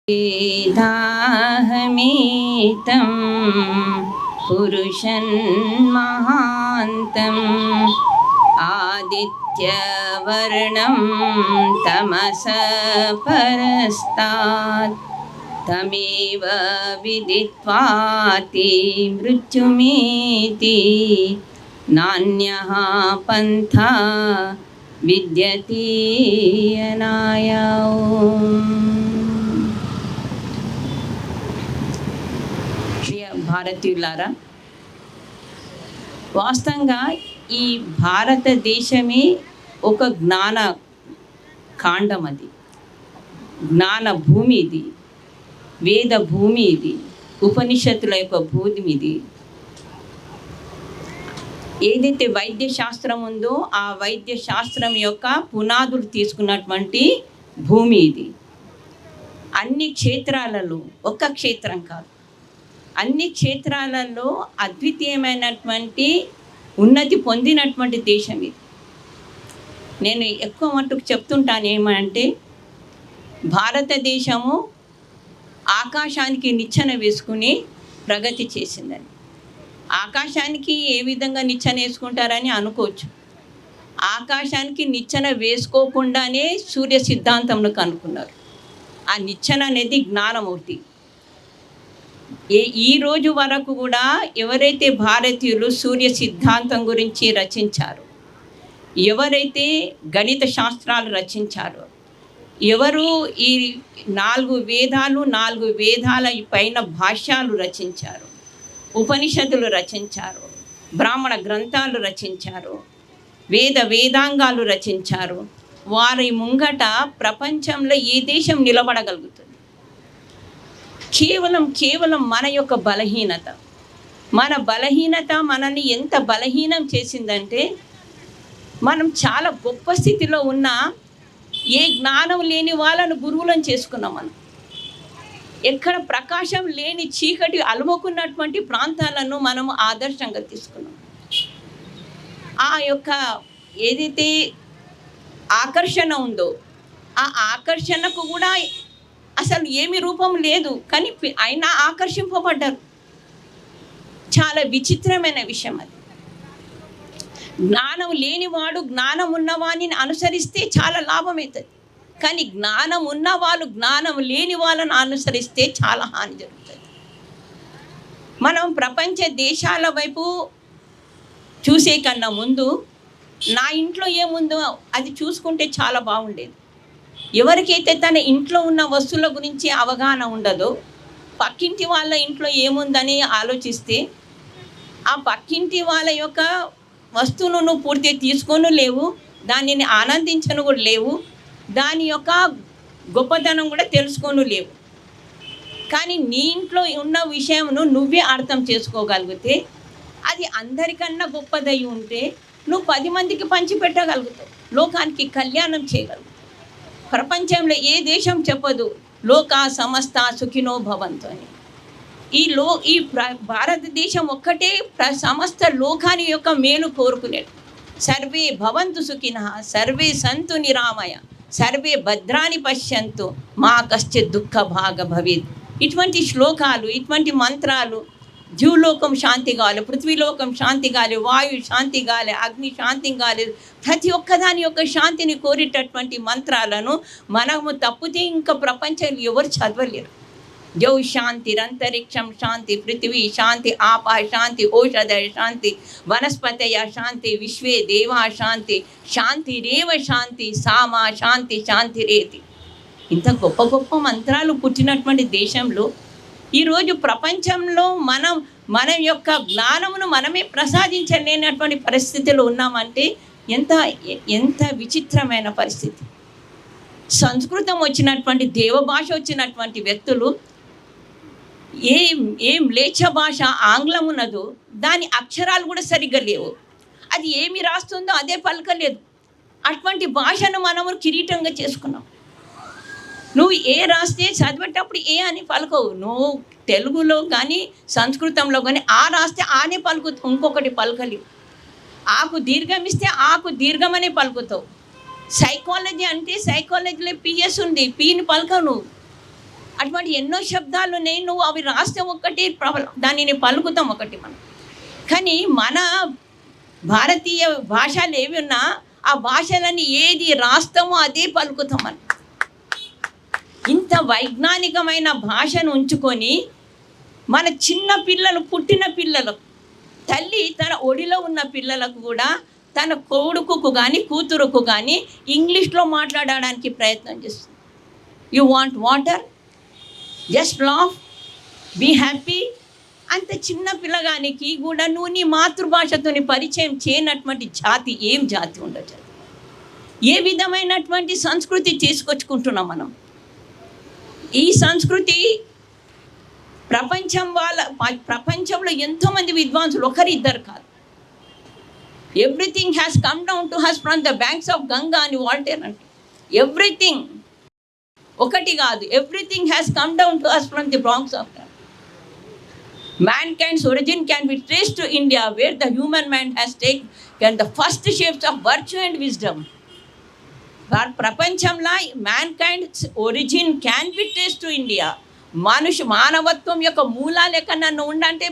वेदाहमेतं पुरुषन्महान्तम् आदित्यवर्णं तमसः परस्तात् तमेव विदित्वाति मृत्युमेति नान्यः पन्था विद्यते अनायाम्। భారతీయులారా, వాస్తవంగా ఈ భారతదేశమే ఒక జ్ఞాన కాండం, అది జ్ఞాన భూమి, ఇది వేద భూమి, ఇది ఉపనిషత్తుల యొక్క భూమి. ఇది ఏదైతే వైద్య శాస్త్రం ఉందో ఆ వైద్య శాస్త్రం యొక్క పునాదులు తీసుకున్నటువంటి భూమి ఇది. అన్ని క్షేత్రాలలో, ఒక్క క్షేత్రం కాదు, అన్ని క్షేత్రాలలో అద్వితీయమైనటువంటి ఉన్నతి పొందినటువంటి దేశం ఇది. నేను ఎక్కువ మట్టుకు చెప్తుంటాను ఏమంటే, భారతదేశము ఆకాశానికి నిచ్చెన వేసుకుని ప్రగతి చేసిందని. ఆకాశానికి ఏ విధంగా నిచ్చెన వేసుకుంటారని అనుకోవచ్చు. ఆకాశానికి నిచ్చెన వేసుకోకుండానే సూర్య సిద్ధాంతంను కనుక్కున్నారు. ఆ నిచ్చెన అనేది జ్ఞానమూర్తి. ఈ రోజు వరకు కూడా ఎవరైతే భారతీయులు సూర్య సిద్ధాంతం గురించి రచించారో, ఎవరైతే గణిత శాస్త్రాలు రచించారో, ఎవరు ఈ 4 వేదాలు 4 వేదాల పైన భాష్యాలు రచించారు, ఉపనిషత్తులు రచించారు, బ్రాహ్మణ గ్రంథాలు రచించారు, వేదాంగాలు రచించారు, వారి ముంగట ప్రపంచంలో ఏ దేశం నిలబడగలుగుతుంది? కేవలం మన యొక్క బలహీనత. మన బలహీనత మనల్ని ఎంత బలహీనం చేసిందంటే, మనం చాలా గొప్ప స్థితిలో ఉన్న ఏ జ్ఞానం లేని వాళ్ళను గురువులను చేసుకున్నాం. మనం ఎక్కడ ప్రకాశం లేని చీకటి అలుముకున్నటువంటి ప్రాంతాలను మనం ఆదర్శంగా తీసుకున్నాం. ఆ యొక్క ఏదైతే ఆకర్షణ ఉందో ఆ ఆకర్షణకు కూడా అసలు ఏమి రూపం లేదు, కానీ అయినా ఆకర్షింపబడ్డారు. చాలా విచిత్రమైన విషయం అది. జ్ఞానం లేనివాడు జ్ఞానం ఉన్నవాడిని అనుసరిస్తే చాలా లాభం అవుతుంది, కానీ జ్ఞానం ఉన్నవాళ్ళు జ్ఞానం లేని వాళ్ళని అనుసరిస్తే చాలా హాని జరుగుతుంది. మనం ప్రపంచ దేశాల వైపు చూసే కన్నా ముందు నా ఇంట్లో ఏముందో అది చూసుకుంటే చాలా బాగుండేది. ఎవరికైతే తన ఇంట్లో ఉన్న వస్తువుల గురించి అవగాహన ఉండదో, పక్కింటి వాళ్ళ ఇంట్లో ఏముందని ఆలోచిస్తే ఆ పక్కింటి వాళ్ళ యొక్క వస్తువును నువ్వు పూర్తిగా తీసుకొని లేవు, దానిని ఆనందించను కూడా లేవు, దాని యొక్క గొప్పతనం కూడా తెలుసుకొని లేవు. కానీ నీ ఇంట్లో ఉన్న విషయంను నువ్వే అర్థం చేసుకోగలిగితే, అది అందరికన్నా గొప్పదై ఉంటే నువ్వు 10 మందికి పంచిపెట్టగలుగుతావు, లోకానికి కళ్యాణం చేయగలుగుతావు. ప్రపంచంలో ఏ దేశం చెప్పదు లోక సమస్త సుఖినో భవంతు అని. ఈ భారతదేశం ఒక్కటే సమస్త లోకాని యొక్క మేలు కోరుకునేది. సర్వే భవంతు సుఖినః సర్వే సంతు నిరామయ సర్వే భద్రాని పశ్యంతు మా కశ్చిత్ దుఃఖ భాగ భవేత్. ఇటువంటి శ్లోకాలు, ఇటువంటి మంత్రాలు, జీవలోకం శాంతి కావాలి, పృథ్వీలోకం శాంతి కావాలి, వాయు శాంతి కావాలి, అగ్ని శాంతి కావాలి, ప్రతి ఒక్కదాని యొక్క శాంతిని కోరేటటువంటి మంత్రాలను మనము తప్పితే ఇంకా ప్రపంచంలో ఎవరు చదవలేరు. జౌ శాంతి, అంతరిక్షం శాంతి, పృథివీ శాంతి, ఆపా శాంతి, ఓషధయ శాంతి, వనస్పతయ శాంతి, విశ్వే దేవా శాంతి, శాంతిరేవ శాంతి, సామా శాంతి, శాంతిరేతి. ఇంత గొప్ప గొప్ప మంత్రాలు పుట్టినటువంటి దేశంలో ఈరోజు ప్రపంచంలో మన యొక్క జ్ఞానమును మనమే ప్రసాదించలేనటువంటి పరిస్థితిలో ఉన్నామంటే ఎంత విచిత్రమైన పరిస్థితి. సంస్కృతం వచ్చినటువంటి దేవభాష వచ్చినటువంటి వ్యక్తులు ఏం లేచ భాష ఆంగ్లం ఉన్నదో దాని అక్షరాలు కూడా సరిగ్గా లేవు, అది ఏమి రాస్తుందో అదే పలకలేదు. అటువంటి భాషను మనము కిరీటంగా చేసుకున్నాం. నువ్వు ఏ రాస్తే చదివేటప్పుడు ఏ అని పలకవు. నువ్వు తెలుగులో కానీ సంస్కృతంలో కానీ ఆ రాస్తే ఆనే పలుకుతావు, ఇంకొకటి పలకలేవు. ఆకు దీర్ఘం ఇస్తే ఆకు దీర్ఘమనే పలుకుతావు. సైకాలజీ అంటే సైకాలజీలో పిఎస్ ఉంది, పీని పలకవు నువ్వు. అటువంటి ఎన్నో శబ్దాలు ఉన్నాయి, నువ్వు అవి రాస్తే ఒకటి దానిని పలుకుతాం ఒకటి మనం. కానీ మన భారతీయ భాషలు ఏవి ఉన్నా ఆ భాషలని ఏది రాస్తామో అదే పలుకుతాం మనం. ఇంత వైజ్ఞానికమైన భాషను ఉంచుకొని మన చిన్న పిల్లలు, పుట్టిన పిల్లలు, తల్లి తన ఒడిలో ఉన్న పిల్లలకు కూడా తన కొడుకుకు కానీ కూతురుకు కానీ ఇంగ్లీష్లో మాట్లాడడానికి ప్రయత్నం చేస్తుంది. You want water, just laugh, be happy. అంత చిన్న పిల్లగానికి కూడా నువ్వు నీ మాతృభాషతోని పరిచయం చేయనటువంటి జాతి ఏం జాతి ఉండదు. ఏ విధమైనటువంటి సంస్కృతి తీసుకొచ్చుకుంటున్నాం మనం. ఈ సంస్కృతి ప్రపంచంలో ఎంతోమంది విద్వాంసులు, ఒకరిద్దరు కాదు. Everything has come down to has from the banks of Ganga అని వాల్టేర్ అంటే. ఎవ్రీథింగ్ ఒకటి కాదు, everything has come down to has from the banks of Ganga. Mankind's origin can be traced to India, where the human mind has taken the first shapes of virtue and wisdom. ప్రపంచంలో mankind's origin can be traced to India. మానవత్వం యొక్క మూలాలు ఎక్కడన్నా ఉండంటే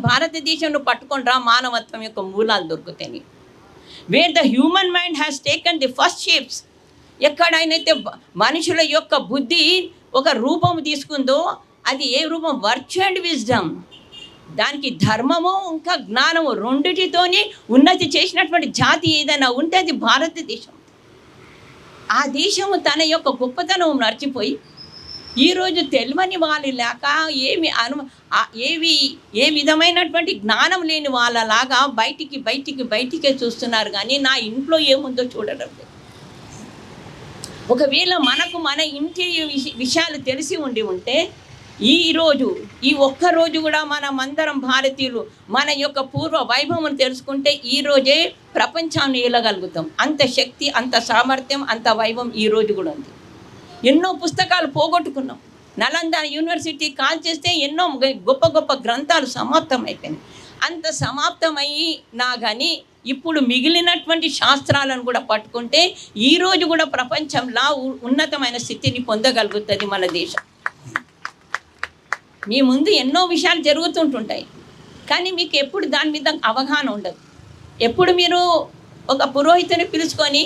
భారతదేశంలో పట్టుకొని రా, మానవత్వం యొక్క మూలాలు దొరుకుతాయి. Wear the human mind has taken the first shapes, ఎక్కడైతే మనుషుల యొక్క బుద్ధి ఒక రూపం తీసుకుందో అది ఏ రూపం? Virtue and wisdom. దానికి ధర్మము ఇంకా జ్ఞానము రెండిటితోని ఉన్నతి చేసినటువంటి జాతి ఏదైనా ఉంటే అది భారతదేశం. ఆ దేశము తన యొక్క గొప్పతనం మర్చిపోయి ఈరోజు తెలియని వాళ్ళు లేక ఏ విధమైనటువంటి జ్ఞానం లేని వాళ్ళలాగా బయటికే చూస్తున్నారు, కానీ నా ఇంట్లో ఏముందో చూడడం లేదు. ఒకవేళ మనకు మన ఇంటి విషయాలు తెలిసి ఉంటే ఈ ఒక్కరోజు కూడా మనమందరం భారతీయులు మన యొక్క పూర్వ వైభవం తెలుసుకుంటే ఈరోజే ప్రపంచాన్ని ఏలగలుగుతాం. అంత శక్తి, అంత సామర్థ్యం, అంత వైభవం ఈరోజు కూడా ఉంది. ఎన్నో పుస్తకాలు పోగొట్టుకున్నాం. నలంద యూనివర్సిటీ కాల్ చేస్తే ఎన్నో గొప్ప గొప్ప గ్రంథాలు సమాప్తం అయిపోయినాయి. అంత సమాప్తమైనా కానీ ఇప్పుడు మిగిలినటువంటి శాస్త్రాలను కూడా పట్టుకుంటే ఈరోజు కూడా ప్రపంచంలో ఉన్నతమైన స్థితిని పొందగలుగుతుంది మన దేశం. మీ ముందు ఎన్నో విషయాలు జరుగుతుంటుంటాయి, కానీ మీకు ఎప్పుడు దాని మీద అవగాహన ఉండదు. ఎప్పుడు మీరు ఒక పురోహితుని పిలుచుకొని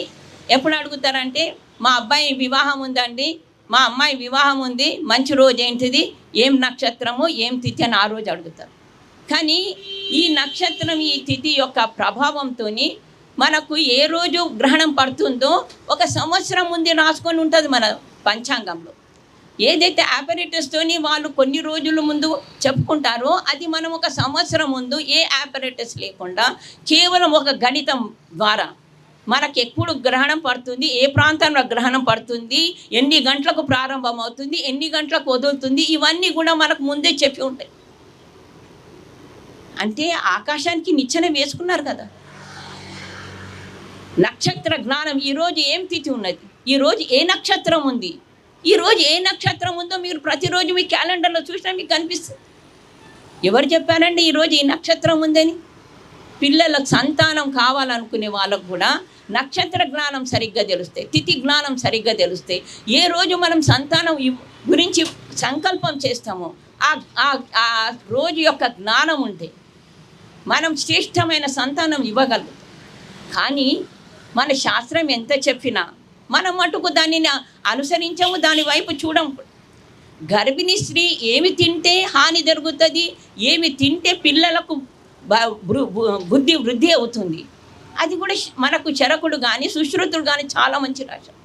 ఎప్పుడు అడుగుతారంటే, మా అబ్బాయి వివాహం ఉందండి, మా అమ్మాయి వివాహం ఉంది, మంచి రోజు ఏంటిది, ఏం నక్షత్రము, ఏం తిథి అని ఆ రోజు అడుగుతారు. కానీ ఈ నక్షత్రం, ఈ తిథి యొక్క ప్రభావంతో మనకు ఏ రోజు గ్రహణం పడుతుందో ఒక సంవత్సరం ముందు రాసుకొని ఉంటుంది మన పంచాంగంలో. ఏదైతే ఆపరేటర్స్తోని వాళ్ళు కొన్ని రోజుల ముందు చెప్పుకుంటారో అది మనం ఒక సంవత్సరం ముందు ఏ ఆపరేటర్స్ లేకుండా కేవలం ఒక గణితం ద్వారా మనకు ఎప్పుడు గ్రహణం పడుతుంది, ఏ ప్రాంతంలో గ్రహణం పడుతుంది, ఎన్ని గంటలకు ప్రారంభం అవుతుంది, ఎన్ని గంటలకు వదులుతుంది, ఇవన్నీ కూడా మనకు ముందే చెప్పి ఉంటాయి. అంటే ఆకాశానికి నిచ్చెన వేసుకున్నారు కదా. నక్షత్ర జ్ఞానం, ఈరోజు ఏం తిథి ఉన్నది, ఈరోజు ఏ నక్షత్రం ఉంది, ఈరోజు ఏ నక్షత్రం ఉందో మీరు ప్రతిరోజు మీ క్యాలెండర్లో చూసినా మీకు కనిపిస్తుంది. ఎవరు చెప్పారండి ఈరోజు ఈ నక్షత్రం ఉందని? పిల్లలకు సంతానం కావాలనుకునే వాళ్ళకు కూడా నక్షత్ర జ్ఞానం సరిగ్గా తెలుస్తాయి, తిథి జ్ఞానం సరిగ్గా తెలుస్తాయి. ఏ రోజు మనం సంతానం గురించి సంకల్పం చేస్తామో ఆ రోజు యొక్క జ్ఞానం ఉంటే మనం శ్రేష్టమైన సంతానం ఇవ్వగలుగుతాం. కానీ మన శాస్త్రం ఎంత చెప్పినా మనం మటుకు దానిని అనుసరించము, దాని వైపు చూడము. గర్భిణీ స్త్రీ ఏమి తింటే హాని జరుగుతుంది, ఏమి తింటే పిల్లలకు బుద్ధి వృద్ధి అవుతుంది, అది కూడా మనకు చరకుడు కానీ సుశ్రుతుడు కానీ చాలా మంచి రాశారు.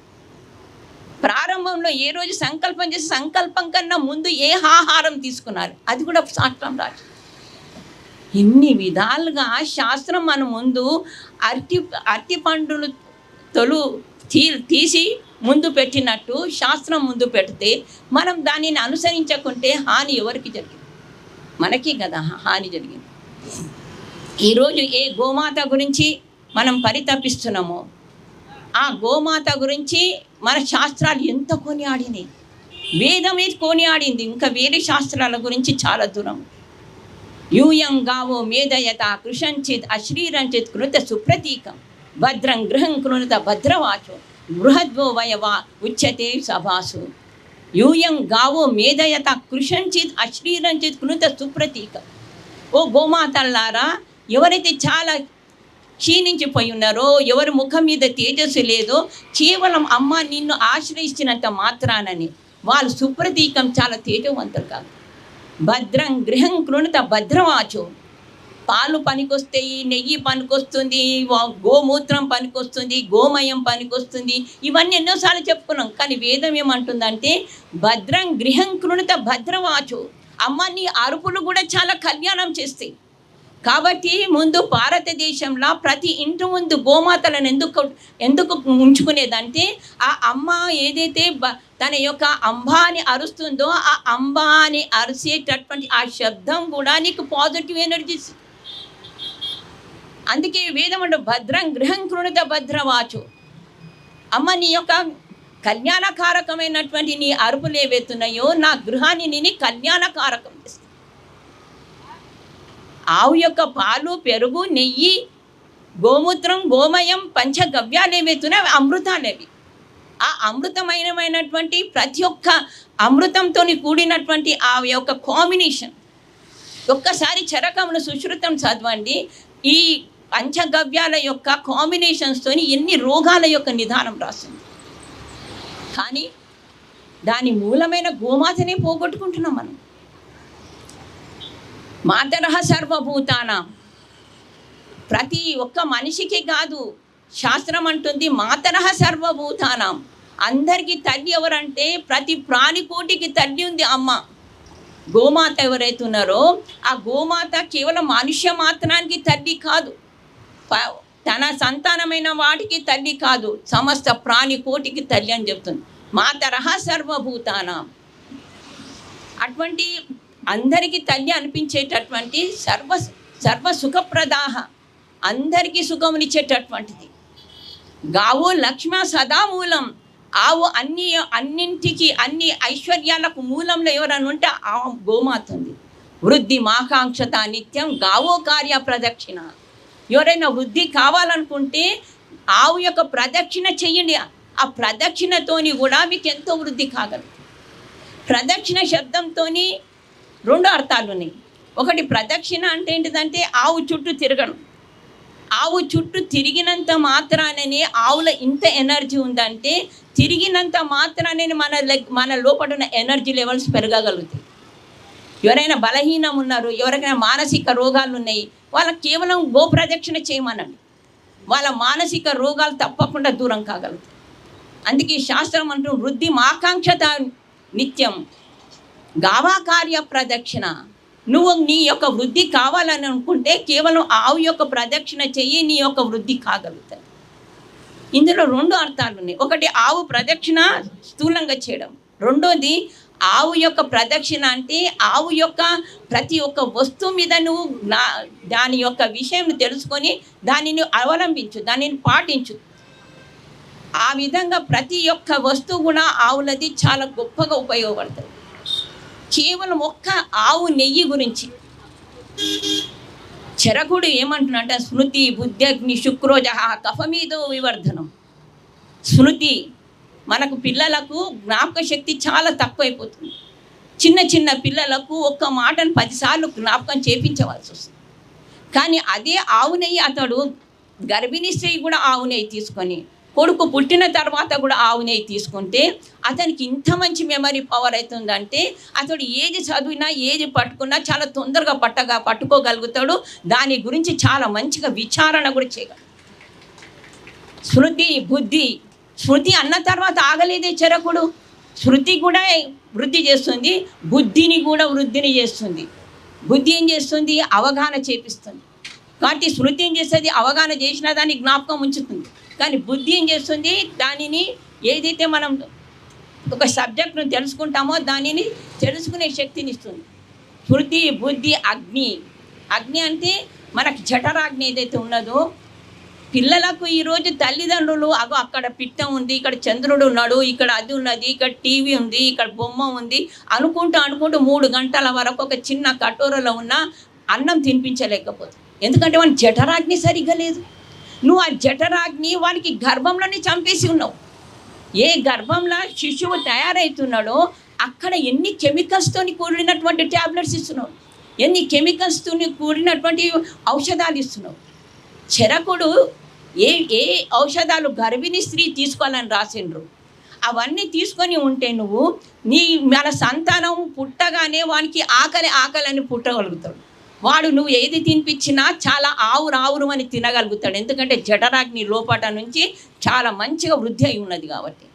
ప్రారంభంలో ఏ రోజు సంకల్పం చేసి సంకల్పం కన్నా ముందు ఏ ఆహారం తీసుకున్నారు అది కూడా శాస్త్రం రాశారు. ఇన్ని విధాలుగా శాస్త్రం మన ముందు అరటి పండులు తీసి ముందు పెట్టినట్టు శాస్త్రం ముందు పెడితే మనం దానిని అనుసరించకుంటే హాని ఎవరికి జరిగింది? మనకి కదా హాని జరిగింది. ఈరోజు ఏ గోమాత గురించి మనం పరితపిస్తున్నామో ఆ గోమాత గురించి మన శాస్త్రాలు ఎంత కొనియాడినాయి, వేదమే కొనియాడింది. ఇంకా వేరే శాస్త్రాల గురించి చాలా దూరం. యూయం గావో మేధయత కృషంచిత్ అశ్రీరంచిత్ కృత సుప్రతీకం భద్రం గృహం కృణుత భద్రవాచో బృహద్వో వయవా ఉచ్యతే సభాసు. యూయం గావో మేధయత కృషంచిత్ అశ్లీరంచిత్ కృత సుప్రతీక. ఓ గోమాతల్లారా, ఎవరైతే చాలా క్షీణించిపోయి ఉన్నారో, ఎవరి ముఖం మీద తేజస్సు లేదో, కేవలం అమ్మ నిన్ను ఆశ్రయించినంత మాత్రానని వాళ్ళు సుప్రతీకం, చాలా తేజవంతులు కాదు. భద్రం గృహం కృణత భద్రవాచో. పాలు పనికొస్తాయి, నెయ్యి పనికొస్తుంది, గోమూత్రం పనికొస్తుంది, గోమయం పనికొస్తుంది, ఇవన్నీ ఎన్నోసార్లు చెప్పుకున్నాం. కానీ వేదం ఏమంటుందంటే భద్రం గృహం కృణత భద్రవాచో. అమ్మ నీ అరుపులు కూడా చాలా కళ్యాణం చేస్తాయి. కాబట్టి ముందు భారతదేశంలో ప్రతి ఇంటి ముందు గోమాతలను ఎందుకు ఉంచుకునేదంటే ఆ అమ్మ ఏదైతే తన యొక్క అంబా అని అరుస్తుందో ఆ అంబా అని అరిసేటటువంటి ఆ శబ్దం కూడా నీకు పాజిటివ్ ఎనర్జీస్. అందుకే వేదం అంటే భద్రం గృహం కృణత భద్రవాచు. అమ్మ నీ యొక్క కళ్యాణకారకమైనటువంటి నీ అరుపులు ఏవైతున్నాయో నా గృహాన్ని నేను కళ్యాణకారకం చేస్తాను. ఆవు యొక్క పాలు, పెరుగు, నెయ్యి, గోమూత్రం, గోమయం, పంచగవ్యాలు ఏవైతున్నాయి అవి అమృతాలేవి. ఆ అమృతమైనటువంటి ప్రతి ఒక్క అమృతంతో కూడినటువంటి ఆ యొక్క కాంబినేషన్. ఒక్కసారి చరకమును సుశ్రుతం చదవండి. ఈ పంచగవ్యాల యొక్క కాంబినేషన్స్తో ఎన్ని రోగాల యొక్క నిదానం రాస్తుంది. కానీ దాని మూలమైన గోమాతనే పోగొట్టుకుంటున్నాం మనం. మాతరః సర్వభూతానాం. ప్రతి ఒక్క మనిషికి కాదు, శాస్త్రం అంటుంది మాతరః సర్వభూతానాం. అందరికీ తల్లి ఎవరంటే ప్రతి ప్రాణికోటికి తల్లి ఉంది అమ్మ. గోమాత ఎవరైతే ఉన్నారో ఆ గోమాత కేవలం మనుష్య మాత్రానికి తల్లి కాదు, తన సంతానమైన వాటికి తల్లి కాదు, సమస్త ప్రాణికోటికి తల్లి అని చెప్తుంది. మాతరః సర్వభూతానాం. అటువంటి అందరికీ తల్లి అనిపించేటటువంటి సర్వ సుఖప్రదాహ, అందరికీ సుఖమునిచ్చేటటువంటిది. గావో లక్ష్మ సదా మూలం. ఆవు అన్నింటికి అన్ని ఐశ్వర్యాలకు మూలంలో ఎవరని ఉంటే ఆ గోమాత ఉంది. వృద్ధి మాకాంక్షత నిత్యం గావో కార్య ప్రదక్షిణ. ఎవరైనా వృద్ధి కావాలనుకుంటే ఆవు యొక్క ప్రదక్షిణ చెయ్యండి. ఆ ప్రదక్షిణతోని కూడా మీకు ఎంతో వృద్ధి కాగలదు. ప్రదక్షిణ శబ్దంతో రెండు అర్థాలు ఉన్నాయి. ఒకటి ప్రదక్షిణ అంటే ఏంటిదంటే ఆవు చుట్టూ తిరగడం. ఆవు చుట్టూ తిరిగినంత మాత్రాననే ఆవులో ఇంత ఎనర్జీ ఉందంటే తిరిగినంత మాత్రానే మన లోపల ఉన్న ఎనర్జీ లెవెల్స్ పెరగగలుగుతాయి. ఎవరైనా బలహీనం ఉన్నారు, ఎవరికైనా మానసిక రోగాలు ఉన్నాయి, వాళ్ళకి కేవలం గో ప్రదక్షిణ చేయమనండి, వాళ్ళ మానసిక రోగాలు తప్పకుండా దూరం కాగలుగుతాయి. అందుకే శాస్త్రం అంటూ వృద్ధి మాకాంక్షత నిత్యం గావా కార్య ప్రదక్షిణ. నువ్వు నీ యొక్క వృద్ధి కావాలని అనుకుంటే కేవలం ఆవు యొక్క ప్రదక్షిణ చెయ్యి, నీ యొక్క వృద్ధి కాగలుగుతుంది. ఇందులో రెండు అర్థాలు ఉన్నాయి. ఒకటి ఆవు ప్రదక్షిణ స్థూలంగా చేయడం, రెండోది ఆవు యొక్క ప్రదక్షిణ అంటే ఆవు యొక్క ప్రతి ఒక్క వస్తువు మీద నువ్వు దాని యొక్క విషయం తెలుసుకొని దానిని అవలంబించు, దానిని పాటించు. ఆ విధంగా ప్రతి ఒక్క వస్తువు కూడా ఆవులది చాలా గొప్పగా ఉపయోగపడుతుంది. కేవలం ఒక్క ఆవు నెయ్యి గురించి చరకుడు ఏమంటున్నాడంటే స్మృతి బుద్ధ్యగ్ని శుక్రోజ కఫమీదో వివర్ధనం. స్మృతి, మనకు పిల్లలకు జ్ఞాపక శక్తి చాలా తక్కువైపోతుంది. చిన్న పిల్లలకు ఒక్క మాటను 10 సార్లు జ్ఞాపకం చేయించవలసి వస్తుంది. కానీ అదే ఆవు నెయ్యి అతడు గర్భిణీ స్త్రీ కూడా ఆవు నెయ్యి తీసుకొని, కొడుకు పుట్టిన తర్వాత కూడా ఆవు నెయ్యి తీసుకుంటే అతనికి ఇంత మంచి మెమరీ పవర్ అవుతుందంటే అతడు ఏది చదివినా ఏది పట్టుకున్నా చాలా తొందరగా పట్టుకోగలుగుతాడు. దాని గురించి చాలా మంచిగా విచారణ కూడా చేయగలడు. స్మృతి బుద్ధి, స్మృతి అన్న తర్వాత ఆగలేదే చరకుడు. స్మృతి కూడా వృద్ధి చేస్తుంది, బుద్ధిని కూడా వృద్ధిని చేస్తుంది. బుద్ధి ఏం చేస్తుంది? అవగాహన చేపిస్తుంది. కాబట్టి స్మృతి ఏం చేస్తుంది? అవగాహన చేసినా దాన్ని జ్ఞాపకం ఉంచుతుంది. కానీ బుద్ధి ఏం చేస్తుంది? దానిని ఏదైతే మనం ఒక సబ్జెక్ట్ను తెలుసుకుంటామో దానిని తెలుసుకునే శక్తిని ఇస్తుంది. స్మృతి బుద్ధి అగ్ని. అగ్ని అంటే మనకి జఠరాగ్ని ఏదైతే ఉన్నదో, పిల్లలకు ఈరోజు తల్లిదండ్రులు అక్కడ పిట్టం ఉంది, ఇక్కడ చంద్రుడు ఉన్నాడు, ఇక్కడ అది ఉన్నది, ఇక్కడ టీవీ ఉంది, ఇక్కడ బొమ్మ ఉంది అనుకుంటూ 3 గంటల వరకు ఒక చిన్న కటోరలో ఉన్న అన్నం తినిపించలేకపోతుంది. ఎందుకంటే వాని జఠరాగ్ని సరిగ్గా లేదు. నువ్వు ఆ జఠరాగ్ని వానికి గర్భంలోనే చంపేసి ఉన్నావు. ఏ గర్భంలో శిశువు తయారవుతున్నాడో అక్కడ ఎన్ని కెమికల్స్తో కూడినటువంటి ట్యాబ్లెట్స్ ఇస్తున్నావు, ఎన్ని కెమికల్స్తో కూడినటువంటి ఔషధాలు ఇస్తున్నావు. చెరకుడు ఏ ఏ ఔషధాలు గర్భిణీ స్త్రీ తీసుకోవాలని రాసిండ్రు, అవన్నీ తీసుకొని ఉంటే నువ్వు మన సంతానం పుట్టగానే వానికి ఆకలి అని పుట్టగలుగుతాడు. వాడు నువ్వు ఏది తినిపించినా చాలా ఆవురు అని తినగలుగుతాడు. ఎందుకంటే జఠరాగ్ని లోపట నుంచి చాలా మంచిగా వృద్ధి అయి ఉన్నది కాబట్టి.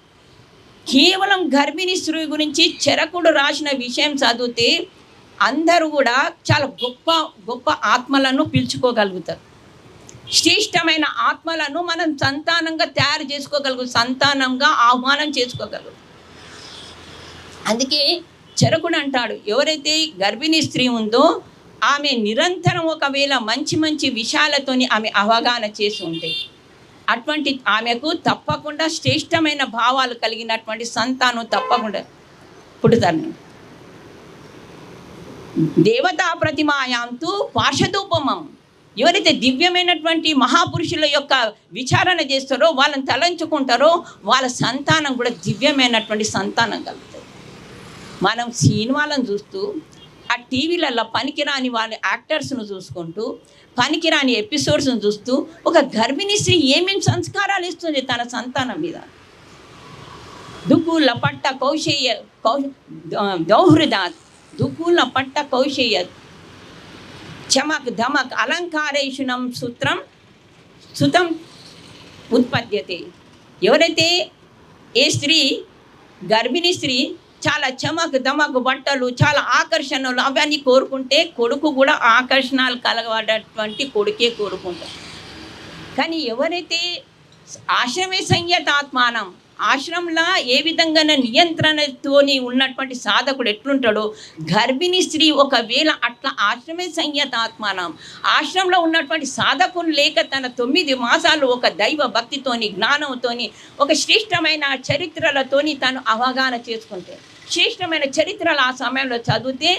కేవలం గర్భిణీ స్త్రీ గురించి చెరకుడు రాసిన విషయం చదివితే అందరూ కూడా చాలా గొప్ప గొప్ప ఆత్మలను పిలుచుకోగలుగుతారు. శ్రేష్టమైన ఆత్మలను మనం సంతానంగా తయారు చేసుకోగలుగుతాం, సంతానంగా ఆహ్వానం చేసుకోగలుగుతాం. అందుకే చెరకుడు అంటాడు, ఎవరైతే గర్భిణీ స్త్రీ ఉందో ఆమె నిరంతరం ఒకవేళ మంచి మంచి విషయాలతోని ఆమె అవగాహన చేసి ఉంటే అటువంటి ఆమెకు తప్పకుండా శ్రేష్టమైన భావాలు కలిగినటువంటి సంతానం తప్పకుండా పుట్టుతారు. దేవతా ప్రతిమాయాంతు పార్షదూపమం. ఎవరైతే దివ్యమైనటువంటి మహాపురుషుల యొక్క విచారణ చేస్తారో, వాళ్ళని తలంచుకుంటారో, వాళ్ళ సంతానం కూడా దివ్యమైనటువంటి సంతానం కలుగుతుంది. మనం సినిమాలను చూస్తూ, ఆ టీవీలలో పనికిరాని వాళ్ళ యాక్టర్స్ను చూసుకుంటూ, పనికిరాని ఎపిసోడ్స్ను చూస్తూ ఒక గర్భిణీ స్త్రీ ఏమేమి సంస్కారాలు ఇస్తుంది తన సంతానం మీద. దుకుల పట్ట కౌశేయ దౌహృదాత్, దుకుల పట్ట కౌశేయ చమక్ ధమక్ అలంకారేషుణం సూత్రం సుతం ఉత్పద్యతే. ఎవరైతే ఏ స్త్రీ గర్భిణీ స్త్రీ చాలా చమక్ ధమక్ బట్టలు, చాలా ఆకర్షణలు అవన్నీ కోరుకుంటే కొడుకు కూడా ఆకర్షణలు కలగబడేటువంటి కొడుకే కోరుకుంటారు. కానీ ఎవరైతే ఆశ్రమే సంయతాత్మానం, ఆశ్రమంలో ఏ విధంగా నియంత్రణతోని ఉన్నటువంటి సాధకుడు ఎట్లుంటాడో, గర్భిణీ స్త్రీ ఒకవేళ అట్లా ఆశ్రమే సంయతాత్మానం, ఆశ్రమంలో ఉన్నటువంటి సాధకులు లేక తన 9 మాసాలు ఒక దైవ భక్తితోని జ్ఞానంతోని ఒక శ్రేష్టమైన చరిత్రలతోని తను అవగాహన చేసుకుంటే, శ్రేష్టమైన చరిత్రలు ఆ సమయంలో చదివితే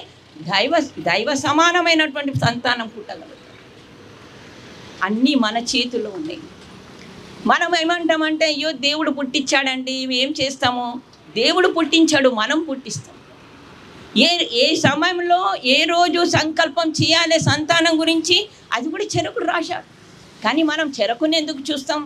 దైవ సమానమైనటువంటి సంతానం పుట్టగలుగుతారు. అన్నీ మన చేతుల్లో ఉన్నాయి. మనం ఏమంటామంటే, అయ్యో దేవుడు పుట్టించాడండి, ఏం చేస్తాము? దేవుడు పుట్టించాడు, మనం పుట్టిస్తాం. ఏ సమయంలో ఏ రోజు సంకల్పం చేయాలి సంతానం గురించి, అది కూడా చెరకుడు రాశాడు. కానీ మనం చెరకుని ఎందుకు చూస్తాం?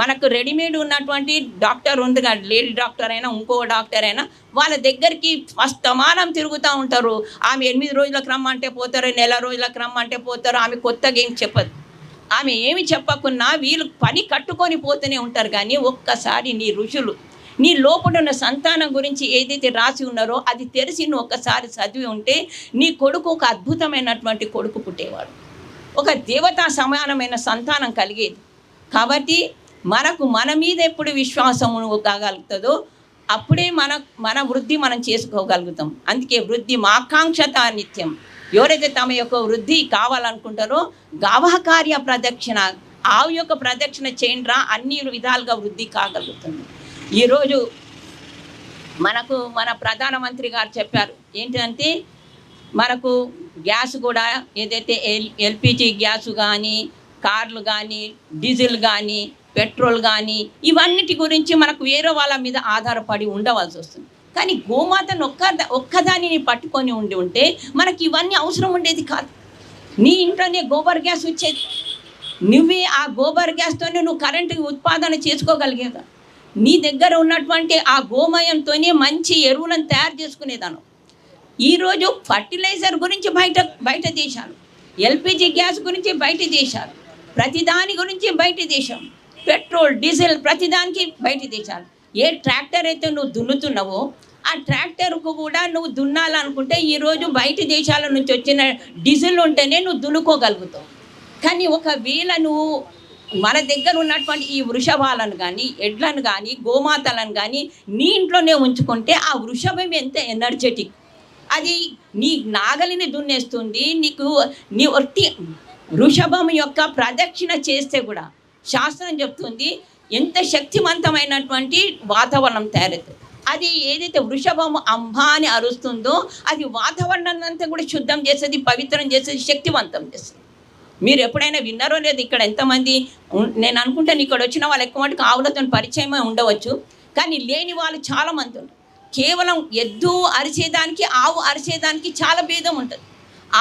మనకు రెడీమేడ్ ఉన్నటువంటి డాక్టర్ ఉంది కదా, లేడీ డాక్టర్ అయినా ఇంకో డాక్టర్ అయినా, వాళ్ళ దగ్గరికి అస్తమానం తిరుగుతూ ఉంటారు. ఆమె 8 రోజులకు రమ్మంటే పోతారు, నెల రోజులకు రమ్మంటే పోతారు. ఆమె కొత్తగా ఏం చెప్పదు. ఆమె ఏమి చెప్పకున్నా వీళ్ళు పని కట్టుకొని పోతూనే ఉంటారు. కానీ ఒక్కసారి నీ ఋషులు నీ లోపల ఉన్న సంతానం గురించి ఏదైతే రాసి ఉన్నారో అది తెరిచి నువ్వు ఒక్కసారి చదివి ఉంటే నీ కొడుకు ఒక అద్భుతమైనటువంటి కొడుకు పుట్టేవాడు, ఒక దేవతా సమానమైన సంతానం కలిగేది. కాబట్టి మన మీద ఎప్పుడు విశ్వాసం కాగలుగుతుందో అప్పుడే మన వృద్ధి మనం చేసుకోగలుగుతాం. అందుకే వృద్ధి మాకాంక్షత నిత్యం. ఎవరైతే తమ యొక్క వృద్ధి కావాలనుకుంటారో గావహకార్య ప్రదక్షిణ, ఆవు యొక్క ప్రదక్షిణ చేయండిరా, అన్ని విధాలుగా వృద్ధి కాగలుగుతుంది. ఈరోజు మనకు మన ప్రధానమంత్రి గారు చెప్పారు ఏంటంటే, మనకు గ్యాస్ కూడా ఏదైతే ఎల్పిజి గ్యాస్ కానీ, కార్లు కానీ, డీజిల్ కానీ, పెట్రోల్ కానీ, ఇవన్నిటి గురించి మనకు వేరే వాళ్ళ మీద ఆధారపడి ఉండవలసి వస్తుంది. కానీ గోమాతను ఒక్కదానిని పట్టుకొని ఉంటే మనకి ఇవన్నీ అవసరం ఉండేది కాదు. నీ ఇంట్లోనే గోబర్ గ్యాస్ వచ్చేది, నువ్వే ఆ గోబర్ గ్యాస్తోనే నువ్వు కరెంటు ఉత్పాదన చేసుకోగలిగేదా. నీ దగ్గర ఉన్నటువంటి ఆ గోమయంతోనే మంచి ఎరువులను తయారు చేసుకునేదాను. ఈరోజు ఫర్టిలైజర్ గురించి బయట దేశాలు, ఎల్పిజి గ్యాస్ గురించి బయట దేశాలు, ప్రతిదాని గురించి బయట దేశం, పెట్రోల్ డీజిల్ ప్రతిదానికి బయట దేశాలు. ఏ ట్రాక్టర్ అయితే నువ్వు దున్నుతున్నావో ఆ ట్రాక్టర్కు కూడా నువ్వు దున్నాలనుకుంటే ఈరోజు బయట దేశాల నుంచి వచ్చిన డీజిల్ ఉంటేనే నువ్వు దున్నుకోగలుగుతావు. కానీ ఒకవేళ నువ్వు మన దగ్గర ఉన్నటువంటి ఈ వృషభాలను కానీ, ఎడ్లను కానీ, గోమాతలను కానీ నీ ఇంట్లోనే ఉంచుకుంటే ఆ వృషభం ఎంత ఎనర్జెటిక్, అది నీ నాగలిని దున్నేస్తుంది. నీ ఒట్టి వృషభం యొక్క ప్రదక్షిణ చేస్తే కూడా శాస్త్రం చెప్తుంది ఎంత శక్తివంతమైనటువంటి వాతావరణం తయారవుతుంది. అది ఏదైతే వృషభం అంబా అని అరుస్తుందో అది వాతావరణాన్ని అంతా కూడా శుద్ధం చేసేది, పవిత్రం చేసేది, శక్తివంతం చేస్తుంది. మీరు ఎప్పుడైనా విన్నారో లేదు? ఇక్కడ ఎంతమంది, నేను అనుకుంటాను ఇక్కడ వచ్చిన వాళ్ళు ఎక్కువ మటుకు ఆవులతో పరిచయమే ఉండవచ్చు, కానీ లేని వాళ్ళు చాలామంది ఉన్నారు. కేవలం ఎద్దు అరిచేదానికి ఆవు అరిచేదానికి చాలా భేదం ఉంటుంది.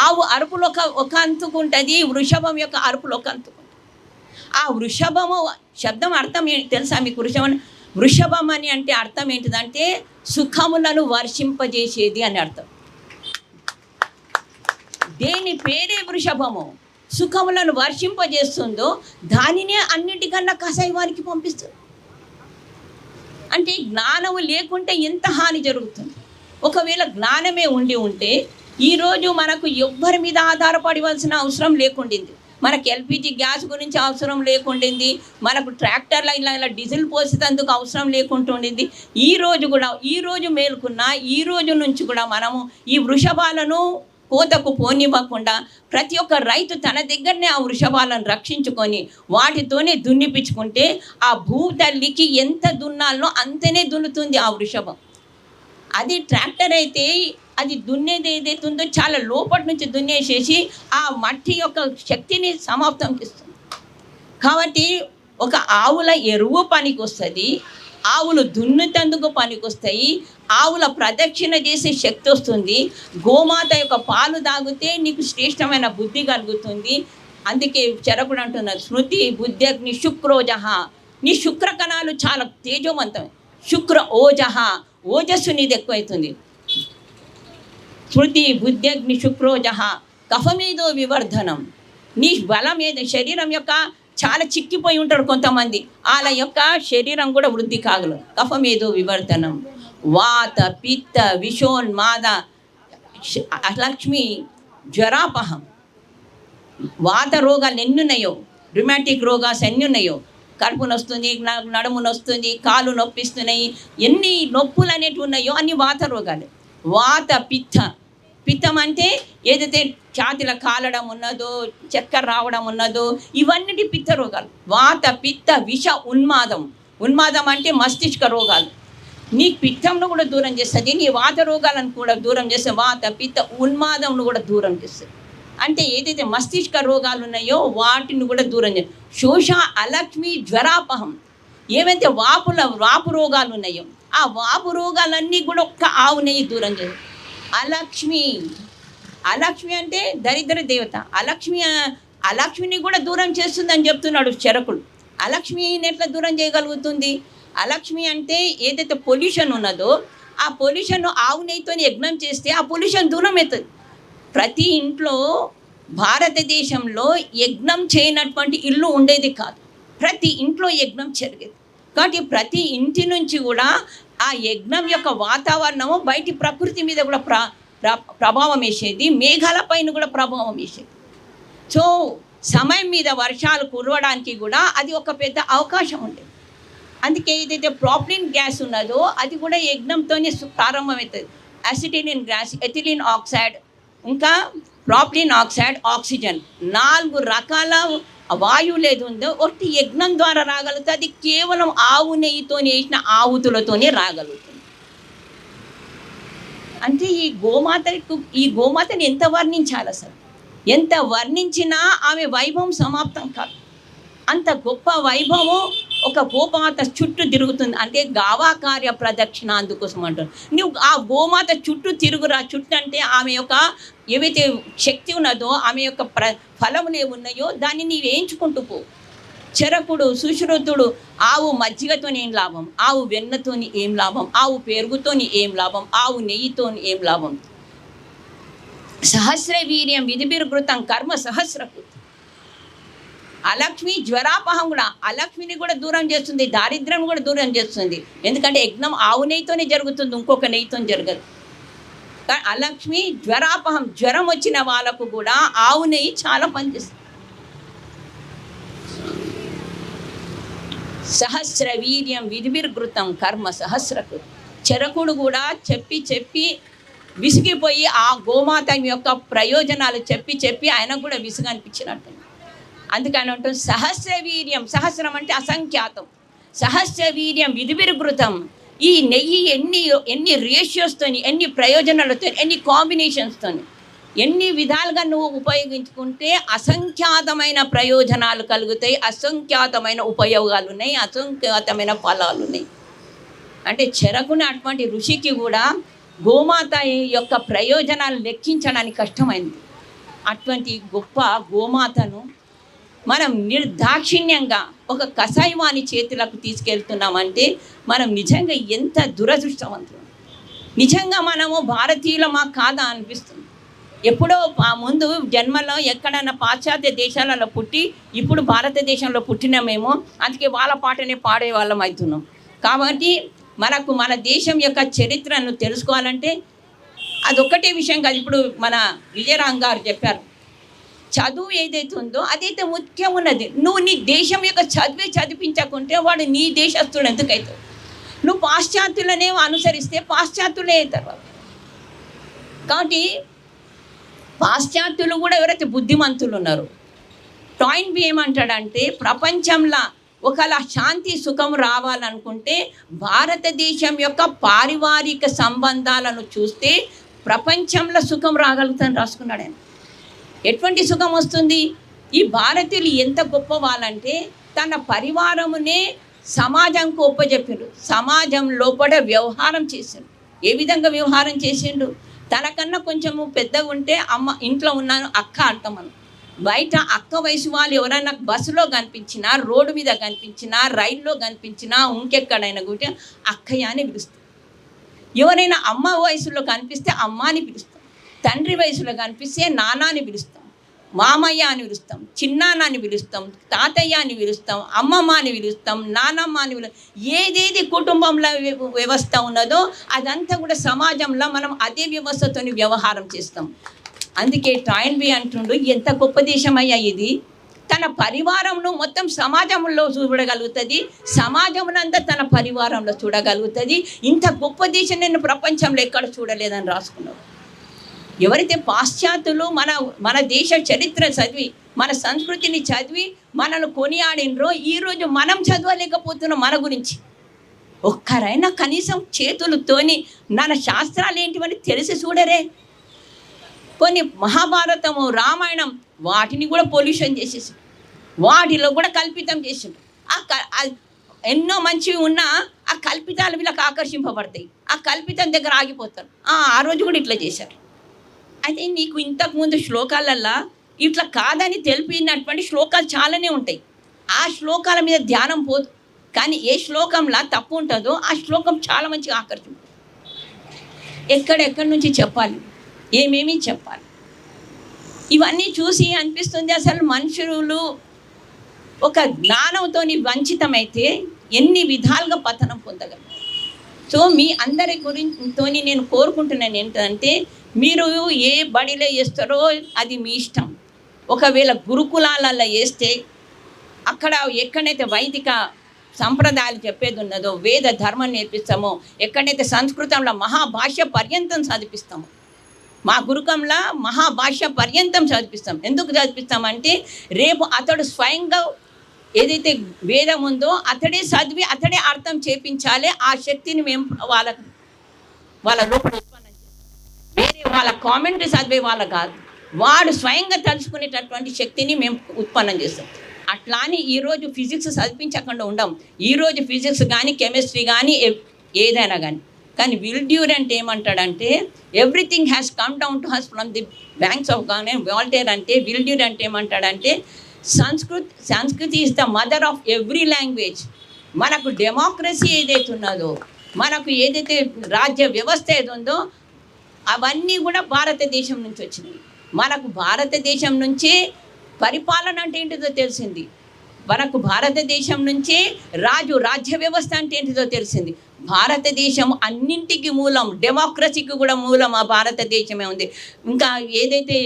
ఆవు అరుపులు ఒక అంతుకు ఉంటుంది, వృషభం యొక్క అరుపులు ఒక అంతుకు ఉంటుంది. ఆ వృషభము శబ్దం అర్థం ఏంటి తెలుసా మీకు? వృషభం అని అంటే అర్థం ఏంటిదంటే సుఖములను వర్షింపజేసేది అని అర్థం. దేని పేరే వృషభము సుఖములను వర్షింపజేస్తుందో దానినే అన్నిటికన్నా కషాయవానికి పంపిస్తుంది. అంటే జ్ఞానము లేకుంటే ఎంత హాని జరుగుతుంది. ఒకవేళ జ్ఞానమే ఉంటే ఈరోజు మనకు ఎవ్వరి మీద ఆధారపడవలసిన అవసరం లేకుండింది. మనకు ఎల్పిజి గ్యాస్ గురించి అవసరం లేకుండింది, మనకు ట్రాక్టర్ల ఇలా డీజిల్ పోసేందుకు అవసరం లేకుంటుండింది. ఈరోజు మేలుకున్న ఈ రోజు నుంచి కూడా మనము ఈ వృషభాలను కోతకు పోనివ్వకుండా ప్రతి ఒక్క రైతు తన దగ్గరనే ఆ వృషభాలను రక్షించుకొని వాటితోనే దున్నిపించుకుంటే ఆ భూతల్లికి ఎంత దున్నాలనో అంతనే దున్నుతుంది ఆ వృషభం. అది ట్రాక్టర్ అయితే అది దున్నేది ఏదైతుందో చాలా లోపటి నుంచి దున్నేసేసి ఆ మట్టి యొక్క శక్తిని సమాప్తం చేస్తుంది. కాబట్టి ఒక ఆవుల ఎరువు పనికి వస్తుంది, ఆవులు దున్నుతందుకు పనికి వస్తాయి, ఆవుల ప్రదక్షిణ చేసే శక్తి వస్తుంది, గోమాత యొక్క పాలు తాగితే నీకు శ్రేష్టమైన బుద్ధి కలుగుతుంది. అందుకే చరకుడు అంటున్నారు, స్మృతి బుద్ధ్యగ్ని శుక్రోజహ, నీ శుక్ర కణాలు చాలా తేజోవంతమే. శుక్ర ఓజహ, ఓజస్సు నీది ఎక్కువైతుంది. స్మృతి బుద్ధ్యగ్ని శుక్రోజహ కఫమేదో వివర్ధనం, నీ బలం ఏదో శరీరం యొక్క చాలా చిక్కిపోయి ఉంటారు కొంతమంది, వాళ్ళ యొక్క శరీరం కూడా వృద్ధి కాగలదు. కఫమేదో వివర్ధనం, వాత పిత్త విషోన్మాద లక్ష్మి జ్వరాపహం. వాత రోగాలు ఎన్నున్నాయో, రుమాటిక్ రోగాలు ఎన్నున్నాయో, కడుపు నొస్తుంది, నడుము నొస్తుంది, కాలు నొప్పిస్తున్నాయి, ఎన్ని నొప్పులు అనేటివి ఉన్నాయో అన్ని వాత రోగాలు. వాత పిత్తం అంటే ఏదైతే ఛాతిలో కాలడం ఉన్నదో, చక్కెర రావడం ఉన్నదో, ఇవన్నీ పిత్త రోగాలు. వాత పిత్త విష ఉన్మాదం అంటే మస్తిష్క రోగాలు. నీ పిత్తంను కూడా దూరం చేస్తుంది, నీ వాత రోగాలను కూడా దూరం చేస్తుంది. వాత పిత్త ఉన్మాదంను కూడా దూరం చేస్తుంది. అంటే ఏదైతే మస్తిష్క రోగాలు ఉన్నాయో వాటిని కూడా దూరం చేస్తుంది. శోష అలక్ష్మి జ్వరాపహం, ఏవైతే వాపు రోగాలు ఉన్నాయో ఆ వాపు రోగాలన్నీ కూడా ఒక్క ఆవు నెయ్యి దూరం చేస్తుంది. అలక్ష్మి అంటే దరిద్ర దేవత. అలక్ష్మిని కూడా దూరం చేస్తుందని చెప్తున్నాడు చరకుడు. అలక్ష్మిని ఎట్లా దూరం చేయగలుగుతుంది? అలక్ష్మి అంటే ఏదైతే పొల్యూషన్ ఉన్నదో ఆ పొల్యూషన్ ఆవు నెయ్యితో యజ్ఞం చేస్తే ఆ పొల్యూషన్ దూరం అవుతుంది. ప్రతి ఇంట్లో భారతదేశంలో యజ్ఞం చేయనటువంటి ఇల్లు ఉండేది కాదు, ప్రతి ఇంట్లో యజ్ఞం జరిగేది. కాబట్టి ప్రతి ఇంటి నుంచి కూడా ఆ యజ్ఞం యొక్క వాతావరణము బయటి ప్రకృతి మీద కూడా ప్రభావం వేసేది, మేఘాల పైన కూడా ప్రభావం వేసేది. సో సమయం మీద వర్షాలు కురవడానికి కూడా అది ఒక పెద్ద అవకాశం ఉండేది. అందుకే ఏదైతే ప్రాప్లిన్ గ్యాస్ ఉన్నదో అది కూడా యజ్ఞంతోనే ప్రారంభమవుతుంది. అసిటిలిన్ గ్యాస్, ఎథిలిన్ ఆక్సైడ్, ఇంకా ప్రాప్లిన్ ఆక్సైడ్, ఆక్సిజన్, 4 రకాల వాయువు లేదు ఉందో ఒకటి యజ్ఞం ద్వారా రాగలుగుతుంది. అది కేవలం ఆవు నెయ్యితో వేసిన ఆవుతులతోనే రాగలుగుతుంది. అంటే ఈ గోమాతని ఎంత వర్ణించాలి అసలు? ఎంత వర్ణించినా ఆమె వైభవం సమాప్తం కాదు. అంత గొప్ప వైభవం ఒక గోమాత చుట్టూ తిరుగుతుంది. అంటే గావాకార్య ప్రదక్షిణ అందుకోసం అంటారు. నువ్వు ఆ గోమాత చుట్టూ తిరుగురా. చుట్టూ అంటే ఆమె యొక్క ఏవైతే శక్తి ఉన్నదో ఆమె యొక్క ఫలములు ఏమున్నాయో దాన్ని నీవు వేయించుకుంటూ పో. చరకుడు సుశ్రుతుడు ఆవు మజ్జిగతోని ఏం లాభం, ఆవు వెన్నతోని ఏం లాభం, ఆవు పెరుగుతోని ఏం లాభం, ఆవు నెయ్యితోని ఏం లాభం. సహస్ర వీర్యం విధిభిర్గృతం కర్మ సహస్రకు. అలక్ష్మి జ్వరాపహం కూడా, అలక్ష్మిని కూడా దూరం చేస్తుంది, దారిద్ర్యం కూడా దూరం చేస్తుంది. ఎందుకంటే యజ్ఞం ఆవు నెయ్యితోనే జరుగుతుంది, ఇంకొక నెయ్యితో జరగదు. అలక్ష్మి జ్వరాపహం, జ్వరం వచ్చిన వాళ్ళకు కూడా ఆవు నెయ్యి చాలా పనిచేస్తుంది. సహస్ర వీర్యం విధిభిర్గృతం కర్మ సహస్రకు. చరకుడు కూడా చెప్పి విసిగిపోయి ఆ గోమాత యొక్క ప్రయోజనాలు చెప్పి ఆయనకు కూడా విసుగు అనిపించినట్టు. అందుకని అంటుంది సహస్ర వీర్యం, సహస్రం అంటే అసంఖ్యాతం, సహస్ర వీర్యం విధిభిర్గృతం. ఈ నెయ్యి ఎన్ని రేషియోస్తోని, ఎన్ని ప్రయోజనాలతో, ఎన్ని కాంబినేషన్స్తో, ఎన్ని విధాలుగా నువ్వు ఉపయోగించుకుంటే అసంఖ్యాతమైన ప్రయోజనాలు కలుగుతాయి, అసంఖ్యాతమైన ఉపయోగాలు ఉన్నాయి, అసంఖ్యాతమైన ఫలాలు ఉన్నాయి. అంటే చెరకుని అటువంటి ఋషికి కూడా గోమాత యొక్క ప్రయోజనాలు లెక్కించడానికి కష్టమైంది. అటువంటి గొప్ప గోమాతను మనం నిర్దాక్షిణ్యంగా ఒక కషాయవాణి చేతులకు తీసుకెళ్తున్నామంటే మనం నిజంగా ఎంత దురదృష్టవంతులు. నిజంగా మనము భారతీయులమా కాదా అనిపిస్తుంది. ఎప్పుడో ముందు జన్మలో ఎక్కడన్నా పాశ్చాత్య దేశాలలో పుట్టి ఇప్పుడు భారతదేశంలో పుట్టినామేమో, అందుకే వాళ్ళ పాటనే పాడే వాళ్ళం అవుతున్నాం. కాబట్టి మనకు మన దేశం యొక్క చరిత్రను తెలుసుకోవాలంటే అదొక్కటే విషయం కాదు. ఇప్పుడు మన విజయరామ్ గారు చెప్పారు, చదువు ఏదైతే ఉందో అదైతే ముఖ్యం ఉన్నది. నువ్వు నీ దేశం యొక్క చదివే చదివించకుంటే వాడు నీ దేశస్తుడు ఎందుకైతావు? నువ్వు పాశ్చాత్యులనే అనుసరిస్తే పాశ్చాత్యులే అవుతారు. కాబట్టి పాశ్చాత్యులు కూడా ఎవరైతే బుద్ధిమంతులు ఉన్నారో, టాయిన్బీ ఏమంటాడంటే ప్రపంచంలో ఒకలా శాంతి సుఖం రావాలనుకుంటే భారతదేశం యొక్క పారివారిక సంబంధాలను చూస్తే ప్రపంచంలో సుఖం రాగలుగుతాను రాసుకున్నాడు ఆయన. ఎటువంటి సుఖం వస్తుంది? ఈ భారతీయులు ఎంత గొప్ప వాళ్ళంటే తన పరివారమునే సమాజంకు ఒప్పజెప్పారు. సమాజం లోపల వ్యవహారం చేశాడు. ఏ విధంగా వ్యవహారం చేసిండు? తనకన్నా కొంచెము పెద్దగా ఉంటే అమ్మ ఇంట్లో ఉన్నాను అక్క అంటాం మనం. బయట అక్క వయసు వాళ్ళు ఎవరైనా బస్సులో కనిపించినా, రోడ్డు మీద కనిపించినా, రైల్లో కనిపించినా, ఇంకెక్కడైనా కూడా అక్కయ్య అని పిలుస్తాం. ఎవరైనా అమ్మ వయసులో కనిపిస్తే అమ్మ అని పిలుస్తాం. తండ్రి వయసులో కనిపిస్తే నాన్న అని పిలుస్తాం, మామయ్య అని పిలుస్తాం, చిన్నాన్న అని పిలుస్తాం, తాతయ్య అని పిలుస్తాం, అమ్మమ్మ అని పిలుస్తాం, నానమ్మ అని పిలుస్తాం. ఏదేది కుటుంబంలో వ్యవస్థ ఉన్నదో అదంతా కూడా సమాజంలో మనం అదే వ్యవస్థతో వ్యవహారం చేస్తాం. అందుకే టాయిన్బీ అంటుండు, ఎంత గొప్ప దేశం అయ్యా ఇది. తన పరివారంను మొత్తం సమాజంలో చూడగలుగుతుంది, సమాజంనంతా తన పరివారంలో చూడగలుగుతుంది. ఇంత గొప్ప దేశం నేను ప్రపంచంలో ఎక్కడ చూడలేదని రాసుకున్నాడు. ఎవరైతే పాశ్చాత్యులు మన దేశ చరిత్ర చదివి, మన సంస్కృతిని చదివి మనల్ని కొనియాడినరో, ఈరోజు మనం చదవలేకపోతున్నాం మన గురించి. ఒక్కరైనా కనీసం చేతులతోని మన శాస్త్రాలు ఏంటివని తెలిసి చూడరే. కొన్ని మహాభారతము, రామాయణం వాటిని కూడా పొల్యూషన్ చేసేసి వాటిలో కూడా కల్పితం చేసిండు. ఎన్నో మంచివి ఉన్నా ఆ కల్పితాలు వీళ్ళకి ఆకర్షింపబడతాయి. ఆ కల్పితం దగ్గర ఆగిపోతారు. ఆ రోజు కూడా ఇట్లా చేశారు. అయితే నీకు ఇంతకుముందు శ్లోకాలల్లో ఇట్లా కాదని తెలిపినటువంటి శ్లోకాలు చాలానే ఉంటాయి. ఆ శ్లోకాల మీద ధ్యానం పోదు. కానీ ఏ శ్లోకంలో తప్పు ఉంటుందో ఆ శ్లోకం చాలా మంచిగా ఆకర్షింపు. ఎక్కడెక్కడి నుంచి చెప్పాలి, ఏమేమి చెప్పాలి, ఇవన్నీ చూసి అనిపిస్తుంది అసలు మనుషులు ఒక జ్ఞానంతో వంచితమైతే ఎన్ని విధాలుగా పతనం పొందగలరు. సో మీ అందరి గురితో నేను కోరుకుంటున్నాను ఏంటంటే, మీరు ఏ బడిలో వేస్తారో అది మీ ఇష్టం. ఒకవేళ గురుకులాలలో వేస్తే అక్కడ ఎక్కడైతే వైదిక సంప్రదాయాలు చెప్పేది ఉన్నదో, వేద ధర్మం నేర్పిస్తామో, ఎక్కడైతే సంస్కృతంలో మహాభాష్య పర్యంతం చదివిస్తామో, మా గురుకంలో మహాభాష్య పర్యంతం చదివిస్తాం. ఎందుకు చదివిస్తామంటే రేపు అతడు స్వయంగా ఏదైతే వేదం ఉందో అతడే చదివి అతడే అర్థం చేపించాలి. ఆ శక్తిని మేము వాళ్ళ లోపల ఉత్పన్నం చేస్తాం. వేరే వాళ్ళ కామెంటరీ చదివే వాళ్ళ కాదు, వాడు స్వయంగా తెలుసుకునేటటువంటి శక్తిని మేము ఉత్పన్నం చేస్తాం. అట్లా అని ఈరోజు ఫిజిక్స్ చదివించకుండా ఉండం. ఈరోజు ఫిజిక్స్ కానీ కెమిస్ట్రీ కానీ ఏదైనా కానీ విల్ డ్యూరెంట్ ఏమంటాడంటే everything has come down to has from the banks of గానే. వాల్టేర్ అంటే విల్ డ్యూరెంట్ ఏమంటాడంటే సంస్కృతి is the mother of every language. మనకు డెమోక్రసీ ఏదైతే ఉన్నదో, మనకు ఏదైతే రాజ్య వ్యవస్థ ఏది ఉందో అవన్నీ కూడా భారతదేశం నుంచి వచ్చినాయి. మనకు భారతదేశం నుంచి పరిపాలన అంటే ఏంటిదో తెలిసింది. మనకు భారతదేశం నుంచి రాజ్య వ్యవస్థ అంటే ఏంటిదో తెలిసింది. భారతదేశం అన్నింటికి మూలం, డెమోక్రసీకి కూడా మూలం ఆ భారతదేశమే ఉంది. ఇంకా ఏదైతే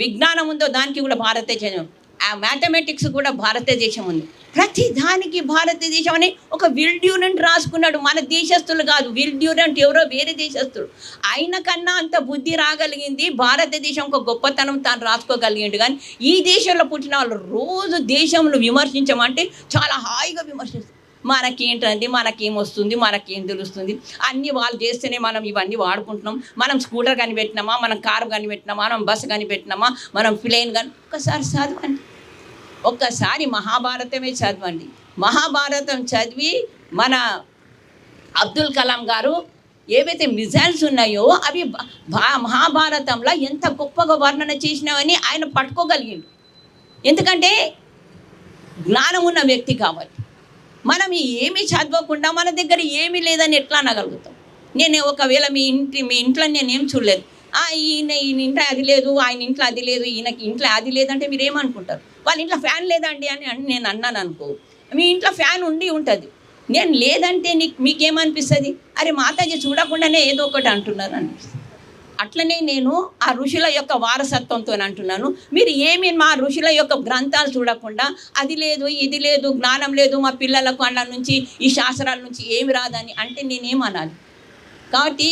విజ్ఞానం ఉందో దానికి కూడా భారతదేశం, ఆ మ్యాథమెటిక్స్ కూడా భారతదేశం ఉంది. ప్రతి దానికి భారతదేశం అని ఒక విల్ డ్యూరెంట్ రాసుకున్నాడు. మన దేశస్తులు కాదు, విల్ డ్యూరెంట్ ఎవరో వేరే దేశస్తుడు. ఆయన కన్నా అంత బుద్ధి రాగలిగింది భారతదేశం ఒక గొప్పతనం తాను రాసుకోగలిగిండు. కానీ ఈ దేశంలో పుట్టిన వాళ్ళు రోజు దేశంలో విమర్శించమంటే చాలా హాయిగా విమర్శిస్తారు. మనకేంటండి, మనకేం వస్తుంది, మనకేం తెలుస్తుంది, అన్నీ వాళ్ళు చేస్తేనే మనం ఇవన్నీ వాడుకుంటున్నాం. మనం స్కూటర్ కానీ పెట్టినామా, మనం కారు కానీ పెట్టినామా, మనం బస్సు కానీ పెట్టినామా, మనం ప్లేన్ కానీ. ఒక్కసారి చదవండి, ఒక్కసారి మహాభారతమే చదవండి. మహాభారతం చదివి మన అబ్దుల్ కలాం గారు ఏవైతే మిజైల్స్ ఉన్నాయో అవి మహాభారతంలో ఎంత గొప్పగా వర్ణన చేసినావని ఆయన పట్టుకోగలిగిండు. ఎందుకంటే జ్ఞానం ఉన్న వ్యక్తి కాబట్టి. మనం ఏమీ చదవకుండా మన దగ్గర ఏమీ లేదని ఎట్లా అనగలుగుతాం? నేను ఒకవేళ మీ ఇంట్లో నేనేం చూడలేదు, ఈయన ఇంట్లో అది లేదు, ఆయన ఇంట్లో అది లేదు, ఈయనకి ఇంట్లో అది లేదంటే మీరు ఏమనుకుంటారు? వాళ్ళ ఇంట్లో ఫ్యాన్ లేదండి అని నేను అన్నాను అనుకో, మీ ఇంట్లో ఫ్యాన్ ఉండి ఉంటుంది, నేను లేదంటే మీకేమనిపిస్తుంది? అరే మాతాజీ చూడకుండానే ఏదో ఒకటి అంటున్నారు అనిపిస్తుంది. అట్లనే నేను ఆ ఋషుల యొక్క వారసత్వంతో అంటున్నాను. మీరు ఏమి మా ఋషుల యొక్క గ్రంథాలు చూడకుండా అది లేదు ఇది లేదు జ్ఞానం లేదు మా పిల్లలకు అన్న నుంచి ఈ శాస్త్రాల నుంచి ఏమి రాదని అంటే నేనేమనాలి? కాబట్టి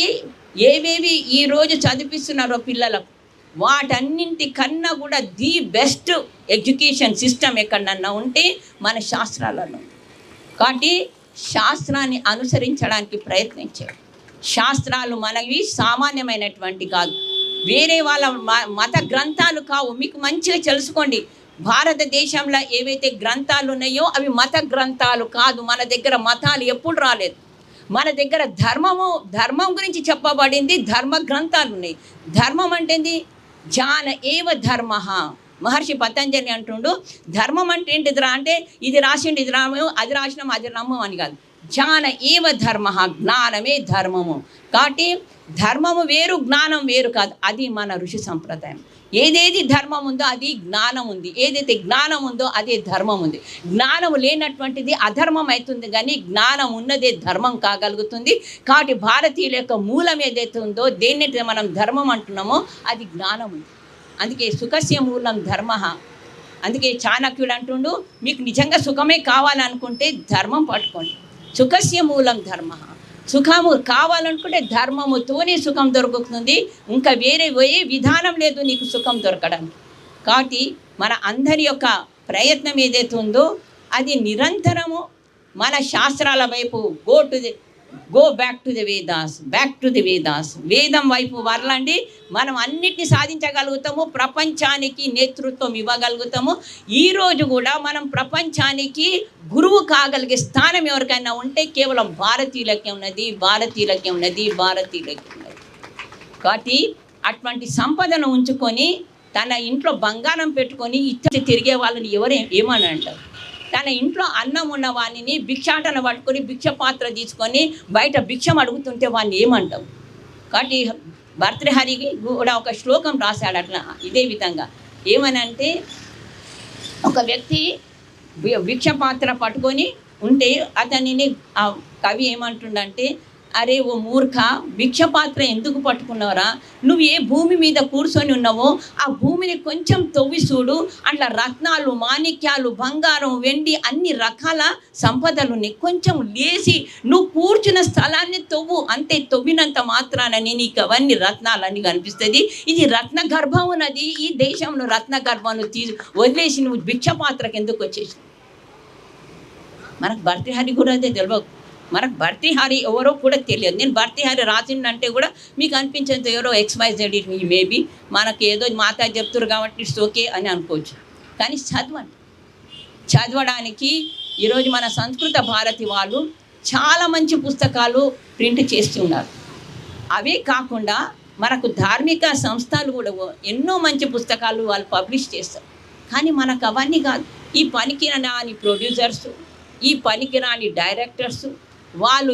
ఏవేవి ఈరోజు చదివిస్తున్నారో పిల్లలకు వాటన్నింటికన్నా కూడా ది బెస్ట్ ఎడ్యుకేషన్ సిస్టమ్ ఎక్కడన్నా ఉంటే మన శాస్త్రాలలో. కాబట్టి శాస్త్రాన్ని అనుసరించడానికి ప్రయత్నించారు. శాస్త్రాలు మనవి సామాన్యమైనటువంటి కాదు, వేరే వాళ్ళ మత గ్రంథాలు కావు. మీకు మంచిగా తెలుసుకోండి, భారతదేశంలో ఏవైతే గ్రంథాలు ఉన్నాయో అవి మత గ్రంథాలు కాదు. మన దగ్గర మతాలు ఎప్పుడు రాలేదు. మన దగ్గర ధర్మం గురించి చెప్పబడింది, ధర్మ గ్రంథాలు ఉన్నాయి. ధర్మం అంటే జాన ఏవ ధర్మ. మహర్షి పతంజలి అంటుండు, ధర్మం అంటే ఏంటిదిరా అంటే ఇది రాసిండు ఇది రాము, అది రాసినాం అది నమ్మం అని కాదు. జాన ఏవ ధర్మ, జ్ఞానమే ధర్మము. కాబట్టి ధర్మము వేరు జ్ఞానం వేరు కాదు. అది మన ఋషి సంప్రదాయం. ఏదేది ధర్మం ఉందో అది జ్ఞానం ఉంది, ఏదైతే జ్ఞానం ఉందో అదే ధర్మం ఉంది. జ్ఞానం లేనటువంటిది అధర్మం అవుతుంది, కానీ జ్ఞానం ఉన్నదే ధర్మం కాగలుగుతుంది. కాబట్టి భారతీయుల యొక్క మూలం ఏదైతే ఉందో దేన్నైతే మనం ధర్మం అంటున్నామో అది జ్ఞానం ఉంది. అందుకే సుఖస్య మూలం ధర్మ. అందుకే చాణక్యుడు అంటుండు, మీకు నిజంగా సుఖమే కావాలనుకుంటే ధర్మం పట్టుకోండి. సుఖస్య మూలం ధర్మ. సుఖము కావాలనుకుంటే ధర్మముతోనే సుఖం దొరుకుతుంది, ఇంకా వేరే విధానం లేదు నీకు సుఖం దొరకడానికి. కాబట్టి మన అందరి యొక్క ప్రయత్నం ఏదైతే ఉందో అది నిరంతరము మన శాస్త్రాల వైపు go back to the Vedas. వేదం వైపు వరలండి. మనం అన్నిటిని సాధించగలుగుతాము, ప్రపంచానికి నేతృత్వం ఇవ్వగలుగుతాము. ఈరోజు కూడా మనం ప్రపంచానికి గురువు కాగలిగే స్థానం ఎవరికైనా ఉంటే కేవలం భారతీయులకే ఉన్నది. కాబట్టి అటువంటి సంపదను ఉంచుకొని తన ఇంట్లో బంగారం పెట్టుకొని ఇచ్చి తిరిగే వాళ్ళని ఏమని అంటారు? తన ఇంట్లో అన్నం ఉన్న వాడిని భిక్షాటన పట్టుకొని భిక్ష పాత్ర తీసుకొని బయట భిక్షం అడుగుతుంటే వాడిని ఏమంటావు? కాబట్టి భర్తృహరికి కూడా ఒక శ్లోకం రాశాడు అట్లా ఇదే విధంగా. ఏమనంటే ఒక వ్యక్తి భిక్ష పాత్ర పట్టుకొని ఉంటే అతనిని ఆ కవి ఏమంటుండంటే, అరే ఓ మూర్ఖ, భిక్ష పాత్ర ఎందుకు పట్టుకున్నావురా? నువ్వు ఏ భూమి మీద కూర్చొని ఉన్నావో ఆ భూమిని కొంచెం తవ్వి చూడు, అట్లా రత్నాలు మాణిక్యాలు బంగారం వెండి అన్ని రకాల సంపదలు ఉన్నాయి. కొంచెం లేచి నువ్వు కూర్చున్న స్థలాన్ని తవ్వు, అంతే. తవ్వినంత మాత్రాన నీకు అవన్నీ రత్నాలన్నీ కనిపిస్తుంది. ఇది రత్న గర్భం ఉన్నది. ఈ దేశంలో రత్న గర్భాన్ని వదిలేసి నువ్వు భిక్ష పాత్రకు ఎందుకు వచ్చేసి? మనకు భర్తృహరి కూడా అదే తెలియదు. మనకు భర్తృహరి ఎవరో కూడా తెలియదు. నేను భర్తృహరి రాసిందంటే కూడా మీకు అనిపించేంత ఎవరో XYZ మేబీ మనకు ఏదో మాతా చెప్తారు కాబట్టి ఇట్స్ ఓకే అని అనుకోవచ్చు. కానీ చదవడానికి ఈరోజు మన సంస్కృత భారతి వాళ్ళు చాలా మంచి పుస్తకాలు ప్రింట్ చేస్తున్నారు. అవే కాకుండా మనకు ధార్మిక సంస్థలు కూడా ఎన్నో మంచి పుస్తకాలు వాళ్ళు పబ్లిష్ చేస్తారు. కానీ మనకు అవన్నీ కాదు. ఈ పనికిరాని ప్రొడ్యూసర్స్, ఈ పనికిరాని డైరెక్టర్స్, వాళ్ళు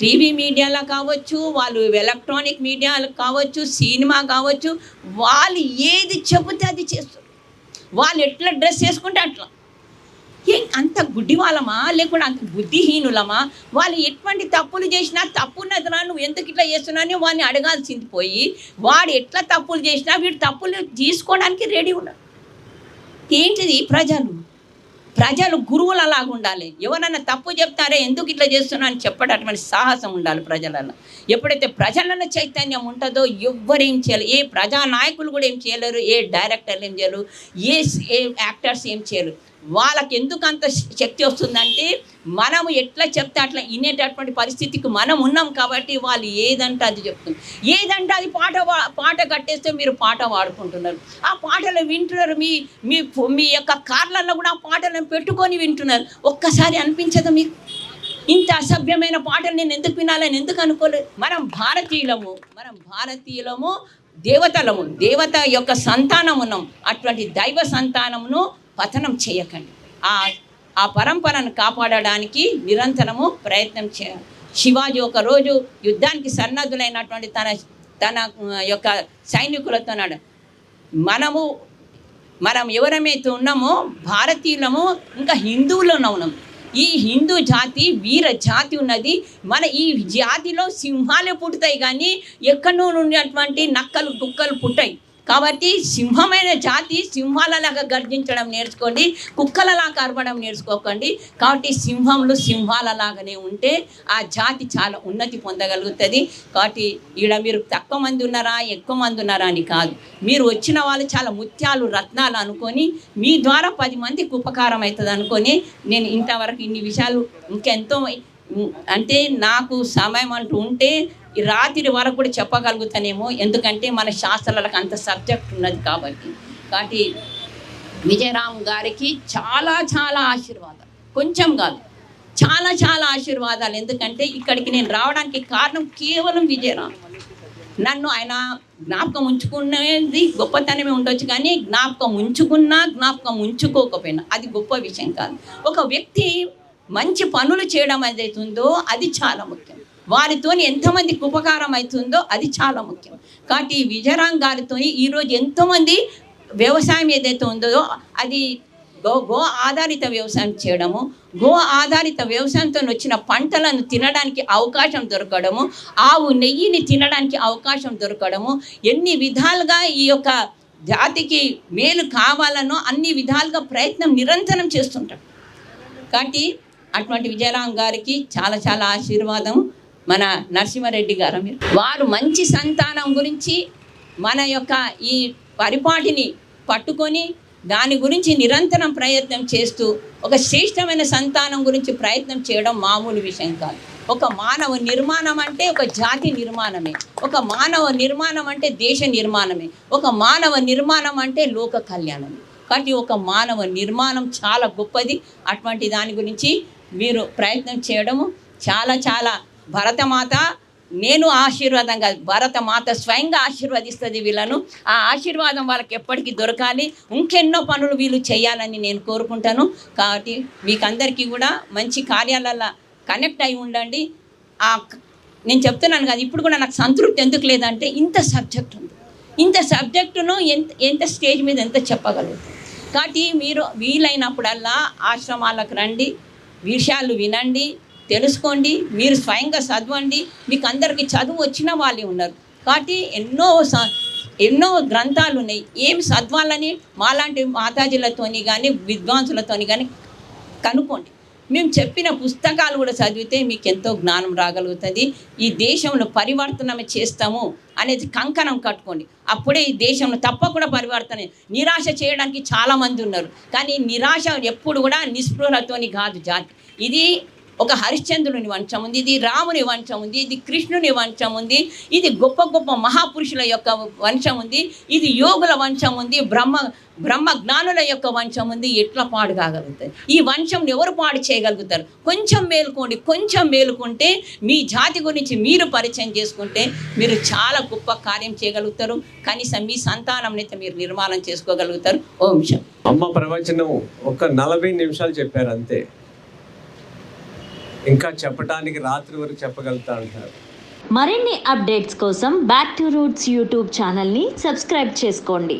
టీవీ మీడియాలో కావచ్చు, వాళ్ళు ఎలక్ట్రానిక్ మీడియాలో కావచ్చు, సినిమా కావచ్చు, వాళ్ళు ఏది చెబితే అది చేస్తారు. వాళ్ళు ఎట్లా డ్రెస్ చేసుకుంటే అట్లా. అంత గుడ్డి వాళ్ళమా లేకుండా అంత బుద్ధిహీనులమా? వాళ్ళు ఎటువంటి తప్పులు చేసినా తప్పున్నదిరా నువ్వు ఎందుకు ఇట్లా చేస్తున్నావు వాడిని అడగాల్సింది పోయి, వాడు ఎట్లా తప్పులు చేసినా వీడు తప్పులు తీసుకోవడానికి రెడీ ఉన్నాడు. ఏంటిది? ప్రజలు గురువులు అలాగా ఉండాలి. ఎవరన్నా తప్పు చెప్తారే ఎందుకు ఇట్లా చేస్తున్నా అని చెప్పడానికి సాహసం ఉండాలి ప్రజలలో. ఎప్పుడైతే ప్రజలలో చైతన్యం ఉంటుందో ఎవ్వరేం చేయలేరు. ఏ ప్రజానాయకులు కూడా ఏం చేయలేరు, ఏ డైరెక్టర్లు ఏం చేయలేరు, ఏ యాక్టర్స్ ఏం చేయలేరు. వాళ్ళకి ఎందుకు అంత శక్తి వస్తుందంటే మనము ఎట్లా చెప్తే అట్లా వినేటటువంటి పరిస్థితికి మనం ఉన్నాం కాబట్టి వాళ్ళు ఏదంటే అది చెప్తుంది. ఏదంటే అది పాట కట్టేస్తే మీరు పాట పాడుకుంటున్నారు. ఆ పాటలు వింటున్నారు. మీ యొక్క కార్లలో కూడా ఆ పాటలను పెట్టుకొని వింటున్నారు. ఒక్కసారి అనిపించదు మీకు? ఇంత అసభ్యమైన పాటలు నేను ఎందుకు వినాలని ఎందుకు అనుకోలేదు? మనం భారతీయులము దేవతలము, దేవత యొక్క సంతానమునం. అటువంటి దైవ సంతానమును పతనం చేయకండి. ఆ పరంపరను కాపాడడానికి నిరంతరము ప్రయత్నం చేయాలి. శివాజీ ఒక రోజు యుద్ధానికి సన్నద్ధులైనటువంటి తన యొక్క సైనికులతో అన్నాడు, మనం ఎవరమైతే ఉన్నామో భారతీయులము, ఇంకా హిందువులను ఉన్నాం. ఈ హిందూ జాతి వీర జాతి ఉన్నది. మన ఈ జాతిలో సింహాలే పుడతాయి కానీ ఎక్కడో ఉన్నటువంటి నక్కలు కుక్కలు పుట్టాయి. కాబట్టి సింహమైన జాతి సింహాలలాగా గర్జించడం నేర్చుకోండి, కుక్కలలాగా అరవడం నేర్చుకోకండి. కాబట్టి సింహాలలాగానే ఉంటే ఆ జాతి చాలా ఉన్నతి పొందగలుగుతుంది. కాబట్టి ఈడ మీరు తక్కువ మంది ఉన్నారా ఎక్కువ మంది ఉన్నారా అని కాదు, మీరు వచ్చిన వాళ్ళు చాలా ముత్యాలు రత్నాలు అనుకొని మీ ద్వారా 10 మందికి ఉపకారం అవుతుంది అనుకొని నేను ఇంతవరకు ఇన్ని విషయాలు ఇంకెంతో అంటే నాకు సమయం అంటూ ఉంటే ఈ రాత్రి వరకు కూడా చెప్పగలుగుతానేమో, ఎందుకంటే మన శాస్త్రాలకు అంత సబ్జెక్ట్ ఉన్నది కాబట్టి విజయరామ్ గారికి చాలా చాలా ఆశీర్వాదాలు, కొంచెం కాదు చాలా చాలా ఆశీర్వాదాలు. ఎందుకంటే ఇక్కడికి నేను రావడానికి కారణం కేవలం విజయరామ్. నన్ను ఆయన జ్ఞాపకం ఉంచుకునేది గొప్పతనమే ఉండొచ్చు, కానీ జ్ఞాపకం ఉంచుకోకపోయినా అది గొప్ప విషయం కాదు. ఒక వ్యక్తి మంచి పనులు చేయడం ఏదైతుందో అది చాలా ముఖ్యం. వారితో ఎంతమందికి ఉపకారం అవుతుందో అది చాలా ముఖ్యం. కాబట్టి విజయరామ్ గారితో ఈరోజు ఎంతోమంది వ్యవసాయం ఏదైతే ఉందో అది గో ఆధారిత వ్యవసాయం చేయడము, గో ఆధారిత వ్యవసాయంతో వచ్చిన పంటలను తినడానికి అవకాశం దొరకడము, ఆవు నెయ్యిని తినడానికి అవకాశం దొరకడము, ఎన్ని విధాలుగా ఈ యొక్క జాతికి మేలు కావాలనో అన్ని విధాలుగా ప్రయత్నం నిరంతరం చేస్తుంటారు. కాబట్టి అటువంటి విజయరామ్ గారికి చాలా చాలా ఆశీర్వాదం. మన నరసింహారెడ్డి గారు వారు మంచి సంతానం గురించి మన యొక్క ఈ పరిపాటిని పట్టుకొని దాని గురించి నిరంతరం ప్రయత్నం చేస్తూ ఒక శ్రేష్టమైన సంతానం గురించి ప్రయత్నం చేయడం మామూలు విషయం కాదు. ఒక మానవ నిర్మాణం అంటే ఒక జాతి నిర్మాణమే, ఒక మానవ నిర్మాణం అంటే దేశ నిర్మాణమే, ఒక మానవ నిర్మాణం అంటే లోక కళ్యాణమే. కాబట్టి ఒక మానవ నిర్మాణం చాలా గొప్పది. అటువంటి దాని గురించి మీరు ప్రయత్నం చేయడము చాలా చాలా భరతమాత నేను ఆశీర్వాదం కాదు, భరతమాత స్వయంగా ఆశీర్వదిస్తుంది వీళ్ళను. ఆ ఆశీర్వాదం వాళ్ళకి ఎప్పటికీ దొరకాలి. ఇంకెన్నో పనులు వీళ్ళు చేయాలని నేను కోరుకుంటాను. కాబట్టి మీకు అందరికీ కూడా మంచి కార్యాలలో కనెక్ట్ అయి ఉండండి. నేను చెప్తున్నాను కదా, ఇప్పుడు కూడా నాకు సంతృప్తి ఎందుకు లేదంటే ఇంత సబ్జెక్ట్ ఉంది, ఇంత సబ్జెక్టును ఎంత స్టేజ్ మీద ఎంత చెప్పగలుగుతాం. కాబట్టి మీరు వీలైనప్పుడల్లా ఆశ్రమాలకు రండి, విషయాలు వినండి, తెలుసుకోండి, మీరు స్వయంగా చదవండి. మీకు అందరికీ చదువు వచ్చిన వాళ్ళే ఉన్నారు కాబట్టి ఎన్నో గ్రంథాలు ఉన్నాయి. ఏమి చదవాలని మాలాంటి మాతాజీలతోని కానీ విద్వాంసులతోని కానీ కనుక్కోండి. మేము చెప్పిన పుస్తకాలు కూడా చదివితే మీకు ఎంతో జ్ఞానం రాగలుగుతుంది. ఈ దేశంలో పరివర్తన చేస్తాము అనేది కంకణం కట్టుకోండి. అప్పుడే ఈ దేశంలో తప్పకుండా పరివర్తన. నిరాశ చేయడానికి చాలామంది ఉన్నారు, కానీ నిరాశ ఎప్పుడు కూడా నిస్పృహలతోని కాదు జాతి. ఇది ఒక హరిశ్చంద్రుని వంశం ఉంది, ఇది రాముని వంశం ఉంది, ఇది కృష్ణుని వంశం ఉంది, ఇది గొప్ప గొప్ప మహాపురుషుల యొక్క వంశం ఉంది, ఇది యోగుల వంశం ఉంది, బ్రహ్మ జ్ఞానుల యొక్క వంశం ఉంది. ఎట్లా పాడు కాగలుగుతారు? ఈ వంశం ఎవరు పాడు చేయగలుగుతారు? కొంచెం మేలుకోండి. కొంచెం మేలుకుంటే మీ జాతి గురించి మీరు పరిచయం చేసుకుంటే మీరు చాలా గొప్ప కార్యం చేయగలుగుతారు. కనీసం మీ సంతానం అయితే మీరు నిర్మాణం చేసుకోగలుగుతారు. ఓం శం. అమ్మ ప్రవచనం ఒక 40 నిమిషాలు చెప్పారు అంతే. ఇంకా చెప్పడానికి రాత్రి వరకు చెప్పగలుగుతా అంటారు. మరిన్ని అప్డేట్స్ కోసం బ్యాక్ టు రూట్స్ యూట్యూబ్ ఛానల్ని సబ్స్క్రైబ్ చేసుకోండి.